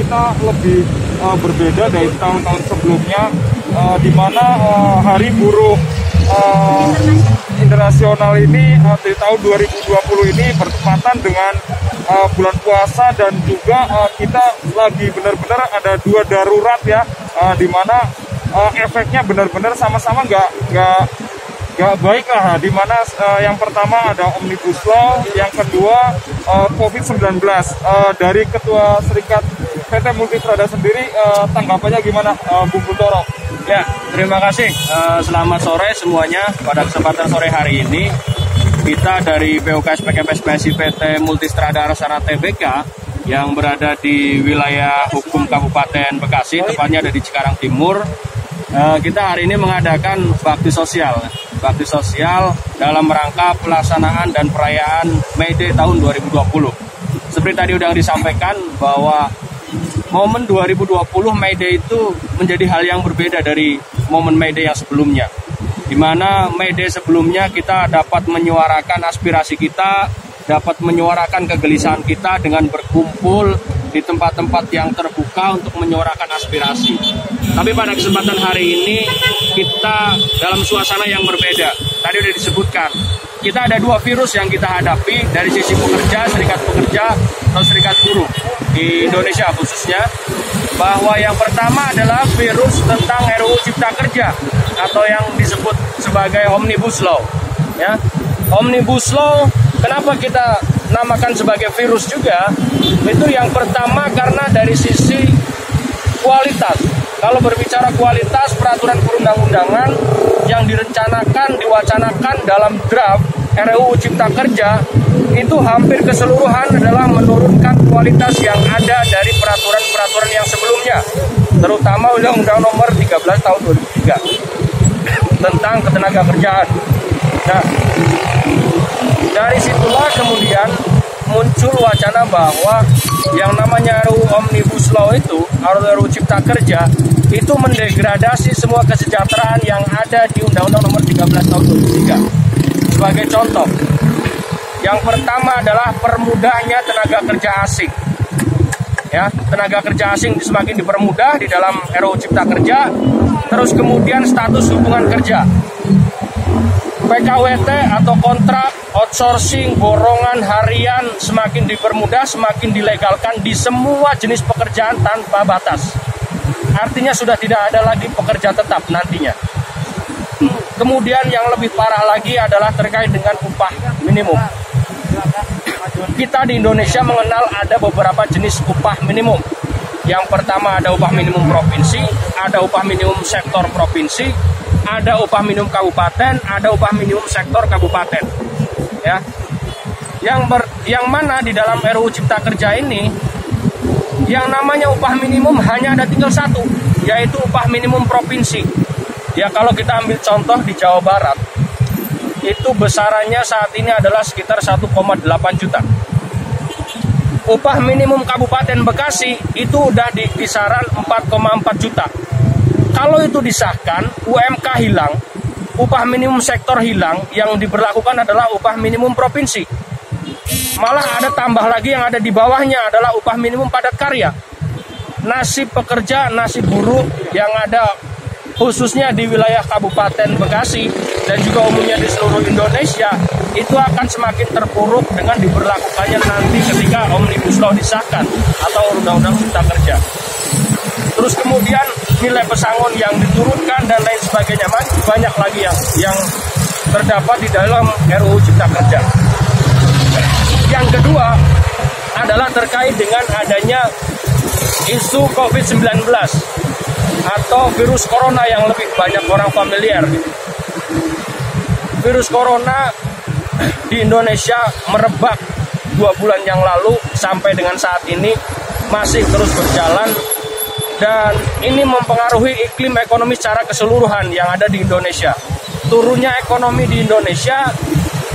Kita lebih berbeda dari tahun-tahun sebelumnya, di mana Hari Buruh Internasional ini di tahun 2020 ini bertepatan dengan bulan puasa, dan juga kita lagi benar-benar ada dua darurat ya, di mana efeknya benar-benar sama-sama nggak baik lah, di mana yang pertama ada Omnibus Law, yang kedua COVID-19. Dari Ketua Serikat PT Multistrada sendiri, tanggapannya gimana, Bung Kuntoro? Ya, terima kasih. Selamat sore semuanya. Pada kesempatan sore hari ini, kita dari PUKS PKPSPSI PT Multistrada Arsana Tbk yang berada di wilayah hukum Kabupaten Bekasi, tepatnya ada di Cikarang Timur. Kita hari ini mengadakan bakti sosial dalam rangka pelaksanaan dan perayaan May Day tahun 2020. Seperti tadi sudah disampaikan bahwa momen 2020 May Day itu menjadi hal yang berbeda dari momen May Day yang sebelumnya. Di mana May Day sebelumnya kita dapat menyuarakan aspirasi kita, dapat menyuarakan kegelisahan kita dengan berkumpul di tempat-tempat yang terbuka untuk menyuarakan aspirasi. Tapi pada kesempatan hari ini kita dalam suasana yang berbeda. Tadi sudah disebutkan, kita ada dua virus yang kita hadapi dari sisi pekerja, serikat pekerja, atau serikat buruh di Indonesia khususnya. Bahwa yang pertama adalah virus tentang RUU Cipta Kerja atau yang disebut sebagai Omnibus Law. Ya, Omnibus Law, kenapa kita namakan sebagai virus juga? Itu yang pertama karena dari sisi kualitas. Kalau berbicara kualitas, peraturan perundang-undangan yang direncanakan, diwacanakan dalam draft RUU Cipta Kerja itu hampir keseluruhan adalah menurunkan kualitas yang ada dari peraturan-peraturan yang sebelumnya, terutama Undang-Undang Nomor 13 Tahun 2003 tentang ketenaga kerjaan. Nah, dari situlah kemudian muncul wacana bahwa yang namanya RUU Omnibus Law itu, RUU Cipta Kerja, itu mendegradasi semua kesejahteraan yang ada di Undang-Undang Nomor 13 Tahun 2003. Sebagai contoh, yang pertama adalah permudahnya tenaga kerja asing. Ya, tenaga kerja asing semakin dipermudah di dalam RUU Cipta Kerja. Terus kemudian status hubungan kerja, PKWT atau kontrak, outsourcing, borongan harian semakin dipermudah, semakin dilegalkan di semua jenis pekerjaan tanpa batas. Artinya sudah tidak ada lagi pekerja tetap nantinya. Kemudian yang lebih parah lagi adalah terkait dengan upah minimum. Kita di Indonesia mengenal ada beberapa jenis upah minimum. Yang pertama ada upah minimum provinsi, ada upah minimum sektor provinsi, ada upah minimum kabupaten, ada upah minimum sektor kabupaten. Ya. Yang mana di dalam RUU Cipta Kerja ini yang namanya upah minimum hanya ada tinggal satu, yaitu upah minimum provinsi. Ya, kalau kita ambil contoh di Jawa Barat, itu besarannya saat ini adalah sekitar 1,8 juta. Upah minimum Kabupaten Bekasi itu udah di kisaran 4,4 juta. Kalau itu disahkan, UMK hilang, upah minimum sektor hilang, yang diberlakukan adalah upah minimum provinsi. Malah ada tambah lagi yang ada di bawahnya adalah upah minimum padat karya. Nasib pekerja, nasib buruh yang ada khususnya di wilayah Kabupaten Bekasi dan juga umumnya di seluruh Indonesia itu akan semakin terpuruk dengan diberlakukannya nanti ketika Omnibus Law disahkan atau Undang-Undang Cipta Kerja. Terus kemudian nilai pesangon yang diturunkan dan lain sebagainya, banyak lagi yang terdapat di dalam RUU Cipta Kerja. Yang kedua adalah terkait dengan adanya isu COVID-19 atau virus corona yang lebih banyak orang familiar. Virus corona di Indonesia merebak 2 bulan yang lalu sampai dengan saat ini masih terus berjalan, dan ini mempengaruhi iklim ekonomi secara keseluruhan yang ada di Indonesia. Turunnya ekonomi di Indonesia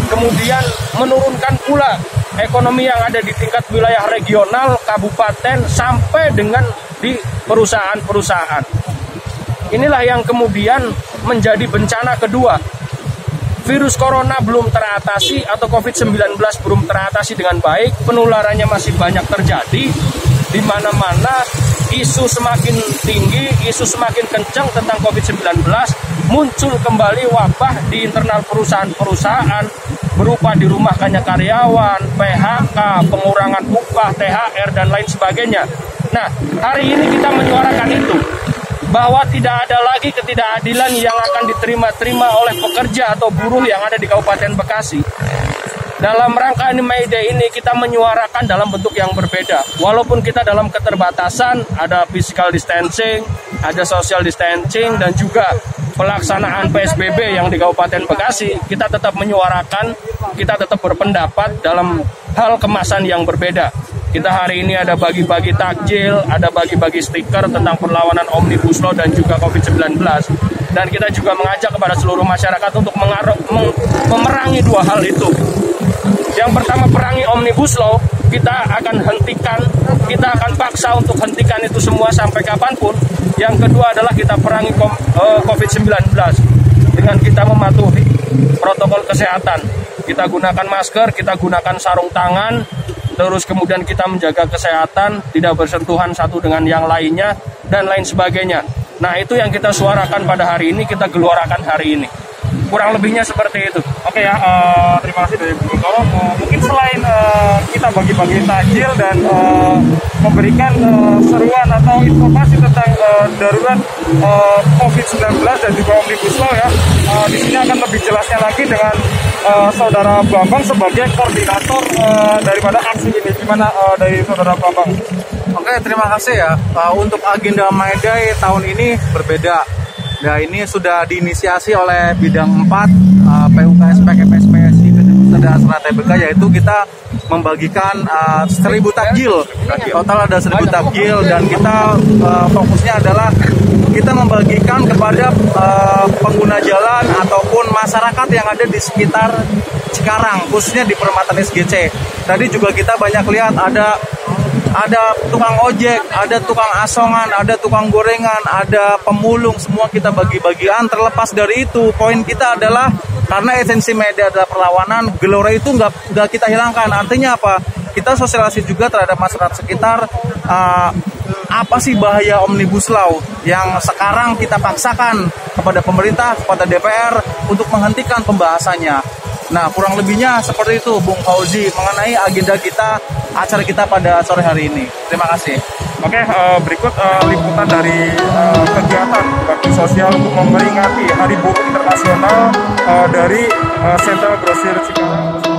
kemudian menurunkan pula ekonomi yang ada di tingkat wilayah regional, kabupaten, sampai dengan di perusahaan-perusahaan. Inilah yang kemudian menjadi bencana kedua. Virus corona belum teratasi atau COVID-19 belum teratasi dengan baik, penularannya masih banyak terjadi, di mana-mana isu semakin tinggi, isu semakin kencang tentang COVID-19, muncul kembali wabah di internal perusahaan-perusahaan, berupa dirumahkannya karyawan, PHK, pengurangan upah, THR, dan lain sebagainya. Nah, hari ini kita menyuarakan itu, bahwa tidak ada lagi ketidakadilan yang akan diterima oleh pekerja atau buruh yang ada di Kabupaten Bekasi. Dalam rangka May Day ini kita menyuarakan dalam bentuk yang berbeda. Walaupun kita dalam keterbatasan, ada physical distancing, ada social distancing, dan juga pelaksanaan PSBB yang di Kabupaten Bekasi, kita tetap menyuarakan, kita tetap berpendapat dalam hal kemasan yang berbeda. Kita hari ini ada bagi-bagi takjil, ada bagi-bagi stiker tentang perlawanan Omnibus Law dan juga COVID-19. Dan kita juga mengajak kepada seluruh masyarakat untuk memerangi dua hal itu. Yang pertama, perangi Omnibus Law, kita akan hentikan, kita akan paksa untuk hentikan itu semua sampai kapanpun. Yang kedua adalah kita perangi COVID-19 dengan kita mematuhi protokol kesehatan. Kita gunakan masker, kita gunakan sarung tangan, terus kemudian kita menjaga kesehatan, tidak bersentuhan satu dengan yang lainnya, dan lain sebagainya. Nah, itu yang kita suarakan pada hari ini, kita geluarakan hari ini. Kurang lebihnya seperti itu. Oke ya, terima kasih dari Bu Toro. Mungkin selain kita bagi-bagi takjil dan memberikan seruan atau informasi tentang darurat COVID-19 dan juga Omnibus Law ya, di sini akan lebih jelasnya lagi dengan Saudara Bambang sebagai koordinator daripada aksi ini. Gimana dari Saudara Bambang? Oke, terima kasih ya. Untuk agenda May Day tahun ini berbeda. Nah, ini sudah diinisiasi oleh bidang 4 PUKS PKPSPSI dan TBK, yaitu kita membagikan 1000 takjil. Total ada 1000 takjil, dan kita fokusnya adalah kita membagikan kepada pengguna jalan ataupun masyarakat yang ada di sekitar Cikarang, khususnya di perempatan SGC. Tadi juga kita banyak lihat ada tukang ojek, ada tukang asongan, ada tukang gorengan, ada pemulung, semua kita bagi-bagian. Terlepas dari itu, poin kita adalah karena esensi media adalah perlawanan, gelora itu nggak kita hilangkan. Artinya apa? Kita sosialisasi juga terhadap masyarakat sekitar, apa sih bahaya Omnibus Law yang sekarang kita paksakan kepada pemerintah, kepada DPR untuk menghentikan pembahasannya. Nah, kurang lebihnya seperti itu, Bung Fauzi, mengenai agenda kita, acara kita pada sore hari ini. Terima kasih. Oke, berikut liputan dari kegiatan bakti sosial untuk memperingati Hari Buruh Internasional dari Sentra Grosir Cikarang.